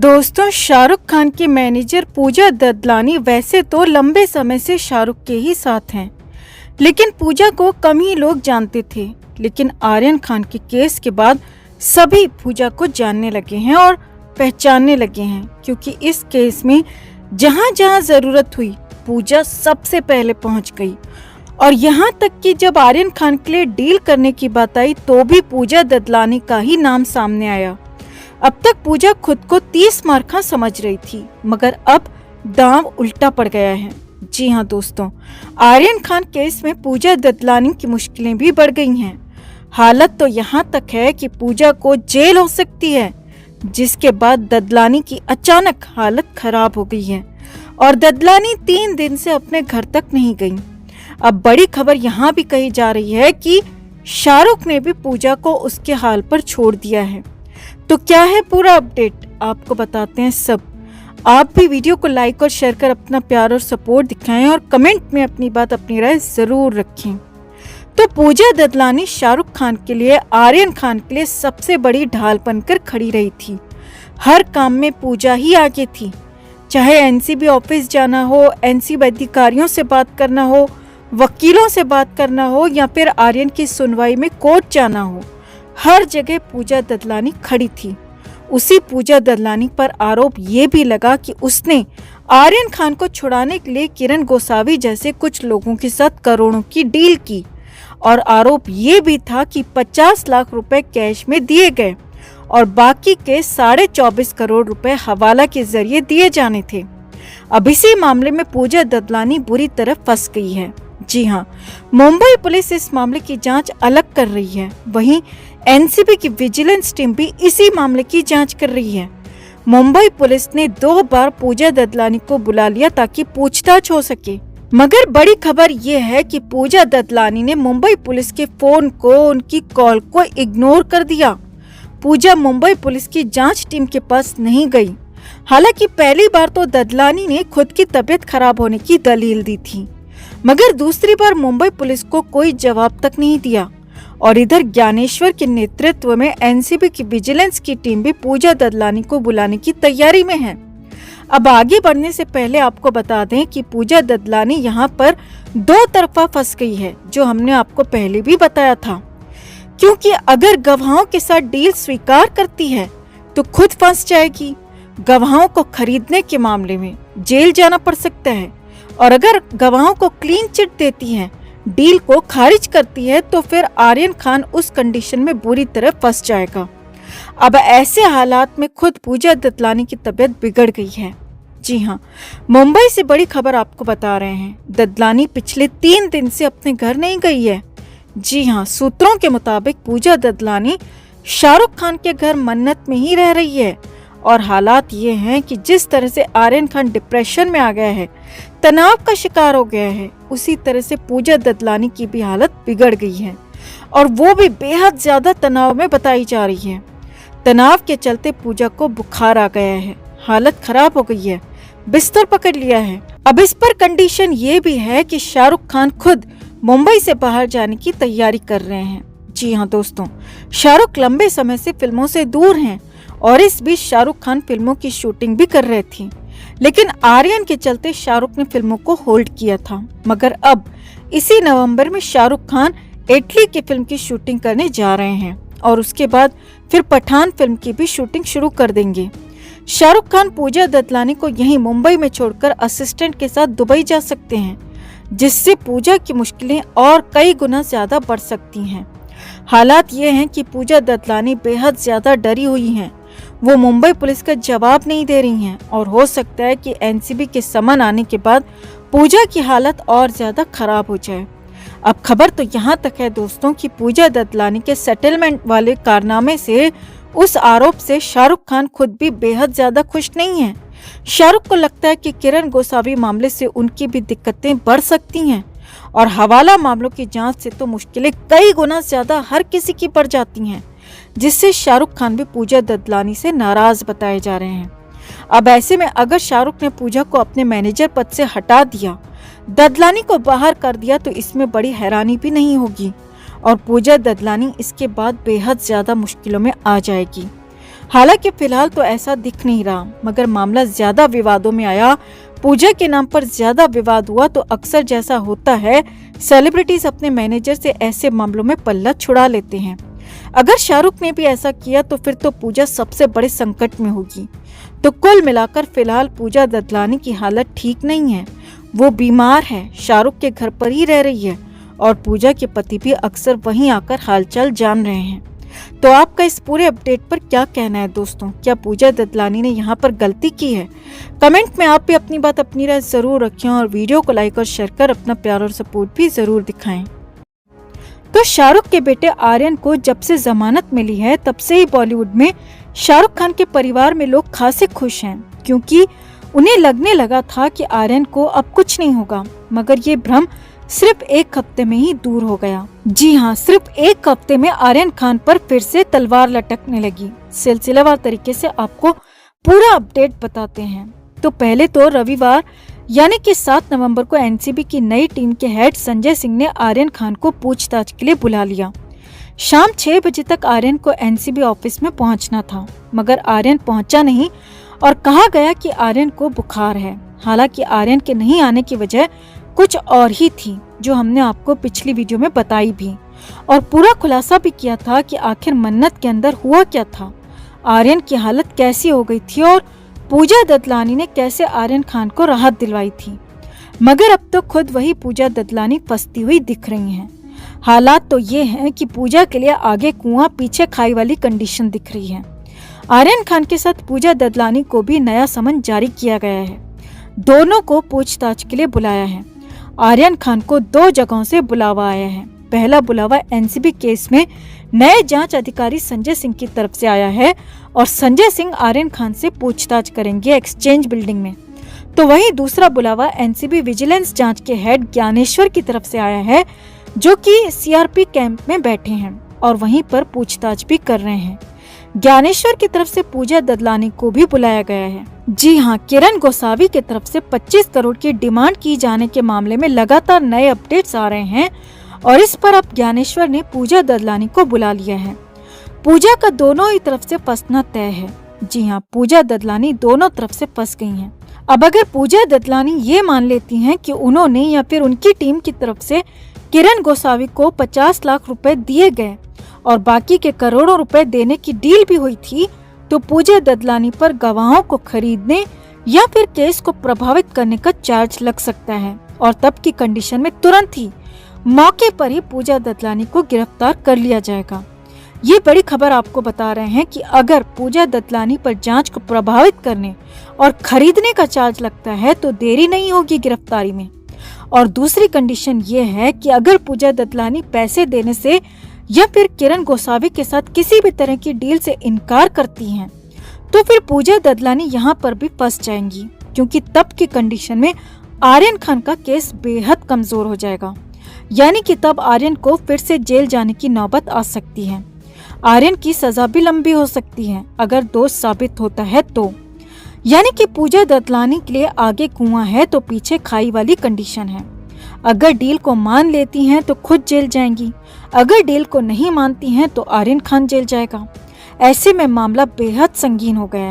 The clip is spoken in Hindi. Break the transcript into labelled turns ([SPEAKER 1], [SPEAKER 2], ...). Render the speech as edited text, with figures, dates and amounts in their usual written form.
[SPEAKER 1] दोस्तों, शाहरुख खान की मैनेजर पूजा ददलानी वैसे तो लंबे समय से शाहरुख के ही साथ हैं, लेकिन पूजा को कम ही लोग जानते थे। लेकिन आर्यन खान के केस के बाद सभी पूजा को जानने लगे हैं और पहचानने लगे हैं, क्योंकि इस केस में जहां जहां जरूरत हुई पूजा सबसे पहले पहुंच गई। और यहां तक कि जब आर्यन खान के लिए डील करने की बात आई तो भी पूजा ददलानी का ही नाम सामने आया। अब तक पूजा खुद को 30 मार्का समझ रही थी, मगर अब दांव उल्टा पड़ गया है। जी हाँ दोस्तों, आर्यन खान केस में पूजा ददलानी की मुश्किलें भी बढ़ गई हैं। हालत तो यहाँ तक है कि पूजा को जेल हो सकती है, जिसके बाद ददलानी की अचानक हालत खराब हो गई है और ददलानी 3 दिन से अपने घर तक नहीं गई। अब बड़ी खबर यहाँ भी कही जा रही है कि शाहरुख ने भी पूजा को उसके हाल पर छोड़ दिया है। तो क्या है पूरा अपडेट, आपको बताते हैं सब। आप भी वीडियो को लाइक और शेयर कर अपना प्यार और सपोर्ट दिखाएं और कमेंट में अपनी बात, अपनी राय जरूर रखें। तो पूजा ददलानी शाहरुख खान के लिए, आर्यन खान के लिए सबसे बड़ी ढाल बनकर खड़ी रही थी। हर काम में पूजा ही आगे थी, चाहे एनसीबी ऑफिस जाना हो, एनसीबी अधिकारियों से बात करना हो, वकीलों से बात करना हो या फिर आर्यन की सुनवाई में कोर्ट जाना हो, हर जगह पूजा ददलानी खड़ी थी। उसी पूजा ददलानी पर आरोप ये भी लगा कि उसने आर्यन खान को छुड़ाने के लिए किरण गोसावी जैसे कुछ लोगों के साथ करोड़ों की डील की, और आरोप ये भी था कि 50 लाख रुपए कैश में दिए गए और बाकी के 24.5 करोड़ रुपए हवाला के जरिए दिए जाने थे। अब इसी मामले में पूजा ददलानी बुरी तरह फंस गई है। जी हाँ, मुंबई पुलिस इस मामले की जांच अलग कर रही है, वहीं एनसीबी की विजिलेंस टीम भी इसी मामले की जांच कर रही है। मुंबई पुलिस ने 2 बार पूजा ददलानी को बुला लिया ताकि पूछताछ हो सके, मगर बड़ी खबर ये है कि पूजा ददलानी ने मुंबई पुलिस के फोन को, उनकी कॉल को इग्नोर कर दिया। पूजा मुंबई पुलिस की जांच टीम के पास नहीं गई। हालांकि पहली बार तो ददलानी ने खुद की तबीयत खराब होने की दलील दी थी, मगर दूसरी बार मुंबई पुलिस को कोई जवाब तक नहीं दिया। और इधर ज्ञानेश्वर के नेतृत्व में एनसीबी की विजिलेंस की टीम भी पूजा ददलानी को बुलाने की तैयारी में है। अब आगे बढ़ने से पहले आपको बता दें कि पूजा ददलानी यहाँ पर 2 तरफा फंस गई है, जो हमने आपको पहले भी बताया था। क्योंकि अगर गवाहों के साथ डील स्वीकार करती है तो खुद फंस जाएगी। गवाहों को खरीदने के मामले में जेल जाना पड़ सकता है, और अगर गवाहों को क्लीन चिट देती है, डील को खारिज करती है, तो फिर आर्यन खान उस कंडीशन में बुरी तरह फंस जाएगा। अब ऐसे हालात में खुद पूजा ददलानी की तबीयत बिगड़ गई है। जी हाँ, मुंबई से बड़ी खबर आपको बता रहे हैं। ददलानी पिछले 3 दिन से अपने घर नहीं गई है। जी हाँ, सूत्रों के मुताबिक पूजा ददलानी शाहरुख खान के घर मन्नत में ही रह रही है। और हालात ये हैं कि जिस तरह से आर्यन खान डिप्रेशन में आ गया है, तनाव का शिकार हो गया है, उसी तरह से पूजा ददलानी की भी हालत बिगड़ गई है, और वो भी बेहद ज्यादा तनाव में बताई जा रही है। तनाव के चलते पूजा को बुखार आ गया है, हालत खराब हो गई है, बिस्तर पकड़ लिया है। अब इस पर कंडीशन ये भी है कि शाहरुख खान खुद मुंबई से बाहर जाने की तैयारी कर रहे हैं। जी हाँ दोस्तों, शाहरुख लंबे समय से फिल्मों से दूर हैं, और इस बीच शाहरुख खान फिल्मों की शूटिंग भी कर रहे थे। लेकिन आर्यन के चलते शाहरुख ने फिल्मों को होल्ड किया था, मगर अब इसी नवंबर में शाहरुख खान इटली की फिल्म की शूटिंग करने जा रहे हैं, और उसके बाद फिर पठान फिल्म की भी शूटिंग शुरू कर देंगे। शाहरुख खान पूजा ददलानी को यहीं मुंबई में छोड़कर असिस्टेंट के साथ दुबई जा सकते हैं, जिससे पूजा की मुश्किलें और कई गुना ज्यादा बढ़ सकती हैं। हालात ये हैं कि पूजा ददलानी बेहद ज्यादा डरी हुई हैं। वो मुंबई पुलिस का जवाब नहीं दे रही हैं, और हो सकता है कि एनसीबी के समन आने के बाद पूजा की हालत और ज्यादा खराब हो जाए। अब खबर तो यहाँ तक है दोस्तों कि पूजा ददलानी के सेटलमेंट वाले कारनामे से, उस आरोप से शाहरुख खान खुद भी बेहद ज्यादा खुश नहीं है। शाहरुख को लगता है कि किरण गोसावी मामले से उनकी भी दिक्कतें बढ़ सकती हैं, और हवाला मामलों की जांच से तो मुश्किलें कई गुना ज्यादा हर किसी की बढ़ जाती हैं, जिससे शाहरुख खान भी पूजा ददलानी से नाराज बताए जा रहे हैं। अब ऐसे में अगर शाहरुख ने पूजा को अपने मैनेजर पद से हटा दिया, ददलानी को बाहर कर दिया, तो इसमें बड़ी हैरानी भी नहीं होगी, और पूजा ददलानी इसके बाद बेहद ज्यादा मुश्किलों में आ जाएगी। हालांकि फिलहाल तो ऐसा दिख नहीं रहा, मगर मामला ज्यादा विवादों में आया। पूजा के नाम पर ज्यादा विवाद हुआ तो अक्सर जैसा होता है, सेलिब्रिटीज अपने मैनेजर से ऐसे मामलों में पल्ला छुड़ा लेते हैं। अगर शाहरुख ने भी ऐसा किया तो फिर तो पूजा सबसे बड़े संकट में होगी। तो कुल मिलाकर फिलहाल पूजा ददलानी की हालत ठीक नहीं है। वो बीमार है, शाहरुख के घर पर ही रह रही है और पूजा के पति भी अक्सर वहीं आकर हालचाल जान रहे हैं। तो आपका इस पूरे अपडेट पर क्या कहना है दोस्तों? क्या पूजा ददलानी ने यहाँ पर गलती की है? कमेंट में आप भी अपनी बात, अपनी राय जरूर रखें और वीडियो को लाइक और शेयर कर अपना प्यार और सपोर्ट भी जरूर दिखाएं। तो शाहरुख के बेटे आर्यन को जब से जमानत मिली है तब से ही बॉलीवुड में शाहरुख खान के परिवार में लोग खासे खुश हैं, क्योंकि उन्हें लगने लगा था कि आर्यन को अब कुछ नहीं होगा। मगर ये भ्रम सिर्फ एक हफ्ते में ही दूर हो गया। जी हाँ, सिर्फ एक हफ्ते में आर्यन खान पर फिर से तलवार लटकने लगी। सिलसिलेवार तरीके से आपको पूरा अपडेट बताते हैं। तो पहले तो रविवार यानी कि 7 नवंबर को एनसीबी की नई टीम के हेड संजय सिंह ने आर्यन खान को पूछताछ के लिए बुला लिया। शाम 6 बजे तक आर्यन को एनसीबी ऑफिस में पहुंचना था, मगर आर्यन पहुंचा नहीं और कहा गया कि आर्यन को बुखार है। हालांकि आर्यन के नहीं आने की वजह कुछ और ही थी, जो हमने आपको पिछली वीडियो में बताई भी और पूरा खुलासा भी किया था कि आखिर मन्नत के अंदर हुआ क्या था, आर्यन की हालत कैसी हो गई थी और पूजा ददलानी ने कैसे आर्यन खान को राहत दिलवाई थी। मगर अब तो खुद वही पूजा ददलानी फंसती हुई दिख रही हैं। हालात तो ये हैं कि पूजा के लिए आगे कुआं पीछे खाई वाली कंडीशन दिख रही है। आर्यन खान के साथ पूजा ददलानी को भी नया समन जारी किया गया है। दोनों को पूछताछ के लिए बुलाया है। आर्यन खान को 2 जगहों से बुलावा आया है। पहला बुलावा एनसीबी केस में नए जांच अधिकारी संजय सिंह की तरफ से आया है और संजय सिंह आर्यन खान से पूछताछ करेंगे एक्सचेंज बिल्डिंग में। तो वहीं दूसरा बुलावा एनसीबी विजिलेंस जांच के हेड ज्ञानेश्वर की तरफ से आया है, जो कि सीआरपी कैंप में बैठे हैं और वहीं पर पूछताछ भी कर रहे हैं। ज्ञानेश्वर की तरफ से पूजा ददलानी को भी बुलाया गया है। जी हाँ, किरण गोसावी की तरफ से 25 करोड़ की डिमांड की जाने के मामले में लगातार नए अपडेट्स आ रहे हैं और इस पर अब ज्ञानेश्वर ने पूजा ददलानी को बुला लिया है। पूजा का दोनों ही तरफ से फंसना तय है। जी हाँ, पूजा ददलानी दोनों तरफ से फंस गई हैं। अब अगर पूजा ददलानी ये मान लेती हैं कि उन्होंने या फिर उनकी टीम की तरफ से किरण गोसावी को 50 लाख रुपए दिए गए और बाकी के करोड़ों रुपए देने की डील भी हुई थी, तो पूजा ददलानी पर गवाहों को खरीदने या फिर केस को प्रभावित करने का चार्ज लग सकता है और तब की कंडीशन में तुरंत ही मौके पर ही पूजा ददलानी को गिरफ्तार कर लिया जाएगा। ये बड़ी खबर आपको बता रहे हैं कि अगर पूजा ददलानी पर जांच को प्रभावित करने और खरीदने का चार्ज लगता है तो देरी नहीं होगी गिरफ्तारी में। और दूसरी कंडीशन ये है कि अगर पूजा ददलानी पैसे देने से या फिर किरण गोसावी के साथ किसी भी तरह की डील से इनकार करती हैं, तो फिर पूजा ददलानी यहाँ पर भी फंस जाएंगी, क्योंकि तब की कंडीशन में आर्यन खान का केस बेहद कमजोर हो जाएगा। यानी कि तब आर्यन को फिर से जेल जाने की नौबत आ सकती है। आर्यन की सजा भी लंबी हो सकती है अगर दोष साबित होता है तो। यानी कि पूजा ददलानी के लिए आगे कुआं है तो पीछे खाई वाली कंडीशन है। अगर डील को मान लेती हैं तो खुद जेल जाएंगी, अगर डील को नहीं मानती हैं तो आर्यन खान जेल जाएगा। ऐसे में मामला बेहद संगीन हो गया है।